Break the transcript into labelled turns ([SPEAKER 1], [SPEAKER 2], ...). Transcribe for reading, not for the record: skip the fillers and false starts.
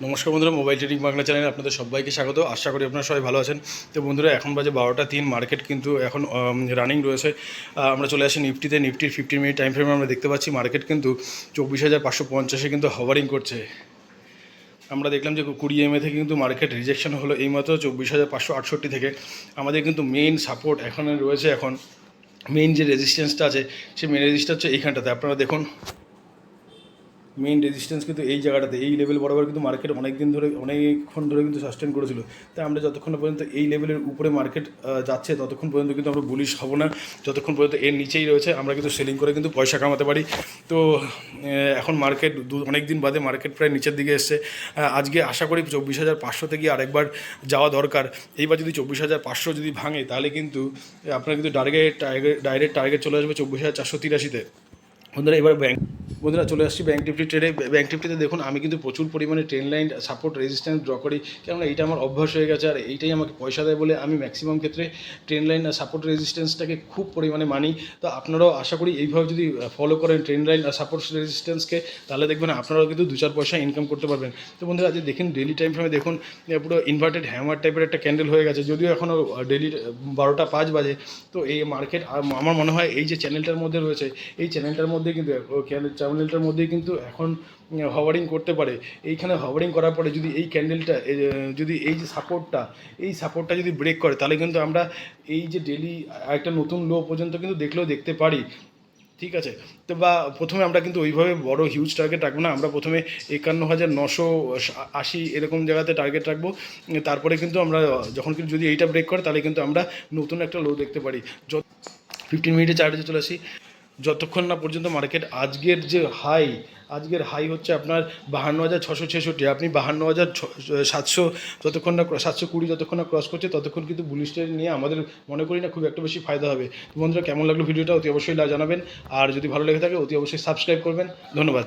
[SPEAKER 1] নমস্কার বন্ধুরা, mobile trading Bangla চ্যানেলে আপনাদের সবাইকে স্বাগত। আশা করি আপনারা সবাই ভালো আছেন। তো বন্ধুরা, এখন বাজে 12টা 3, মার্কেট কিন্তু এখন রানিং রয়েছে। আমরা চলে আসি নিফটিতে। নিফটির 15 মিনিট টাইম ফ্রেমে আমরা দেখতে পাচ্ছি মার্কেট কিন্তু 24,550-এ কিন্তু হভারিং করছে। আমরা দেখলাম যে 20 MA থেকে কিন্তু মার্কেট রিজেকশন হলো এইমাত্র 24,568 থেকে। আমাদের কিন্তু মেইন সাপোর্ট এখানে রয়েছে। এখন মেইন যে রেজিস্ট্যান্সটা আছে, সেই মেইন রেজিস্ট্যান্স হচ্ছে এইখানটাতে। আপনারা দেখুন, মেইন রেজিস্ট্যান্স কিন্তু এই জায়গাটাতে, এই লেভেল বরাবর কিন্তু মার্কেট অনেকক্ষণ ধরে কিন্তু সাস্টেন করেছিল। তাই আমরা যতক্ষণ পর্যন্ত এই লেভেলের উপরে মার্কেট যাচ্ছে ততক্ষণ পর্যন্ত কিন্তু আমরা বুলিশ হব না। যতক্ষণ পর্যন্ত এর নিচেই রয়েছে আমরা কিন্তু সেলিং করে কিন্তু পয়সা কামাতে পারি। তো এখন মার্কেট অনেক দিন বাদে মার্কেট প্রায় নিচের দিকে এসছে। আজকে আশা করি 24,500 গিয়ে আরেকবার যাওয়া দরকার। এইবার যদি 24,500 যদি ভাঙে, তাহলে কিন্তু আপনার কিন্তু ডাইরেক্ট টার্গেট চলে আসবে 24,483-তে। বন্ধুরা চলে আসছি ব্যাঙ্ক নিফটি ট্রেডে। ব্যাঙ্ক নিফটিতে দেখুন, আমি কিন্তু প্রচুর পরিমাণে train line, support, resistance draw করি, কেননা এইটা আমার অভ্যাস হয়ে গেছে। আর এইটাই আমাকে পয়সা দেয় বলে আমি ম্যাক্সিমাম ক্ষেত্রে ট্রেন লাইন আর সাপোর্ট রেজিস্ট্যান্সটাকে খুব পরিমাণে মানি। তো আপনারাও আশা করি এইভাবে যদি ফলো করেন ট্রেন লাইন আর সাপোর্ট রেজিস্ট্যান্সকে, তাহলে দেখবেন আপনারাও কিন্তু 2-4 পয়সা ইনকাম করতে পারবেন। তো বন্ধুরা, আজকে দেখুন ডেলি টাইম ফ্রেমে দেখুন পুরো ইনভার্টেড হ্যামার টাইপের একটা ক্যান্ডেল হয়ে গেছে। যদিও এখনও ডেলি 12টা 5 বাজে। তো এই মার্কেট আমার মনে হয় এই যে চ্যানেলটার মধ্যে রয়েছে, এই চ্যানেলটার মধ্যে কিন্তু কিন্তু এখন হভারিং করতে পারে। এইখানে হভারিং করার পরে যদি এই ক্যান্ডেলটা, যদি এই যে সাপোর্টটা যদি ব্রেক করে, তাহলে কিন্তু আমরা এই যে ডেলি একটা নতুন লো পর্যন্ত কিন্তু দেখতে পারি। ঠিক আছে। তো বা প্রথমে আমরা কিন্তু ওইভাবে বড় হিউজ টার্গেট রাখবো না। আমরা প্রথমে 51,980 এরকম জায়গাতে টার্গেট রাখবো। তারপরে কিন্তু আমরা যখন কিন্তু যদি এইটা ব্রেক করে, তাহলে কিন্তু আমরা নতুন একটা লো দেখতে পারি। 15 মিনিটে চার্টে চলে আসি। যতক্ষণ না পর্যন্ত মার্কেট আজকের হাই হচ্ছে আপনার 52,666। আপনি 52,700 যতক্ষণ না 720 যতক্ষণ না ক্রস করছে, ততক্ষণ কিন্তু বুলিশ ট্রেড নিয়ে আমাদের মনে করি না খুব একটা বেশি ফায়দা হবে। বন্ধুরা, কেমন লাগলো ভিডিওটা অতি অবশ্যই জানাবেন। আর যদি ভালো লেগে থাকে অতি অবশ্যই সাবস্ক্রাইব করবেন। ধন্যবাদ।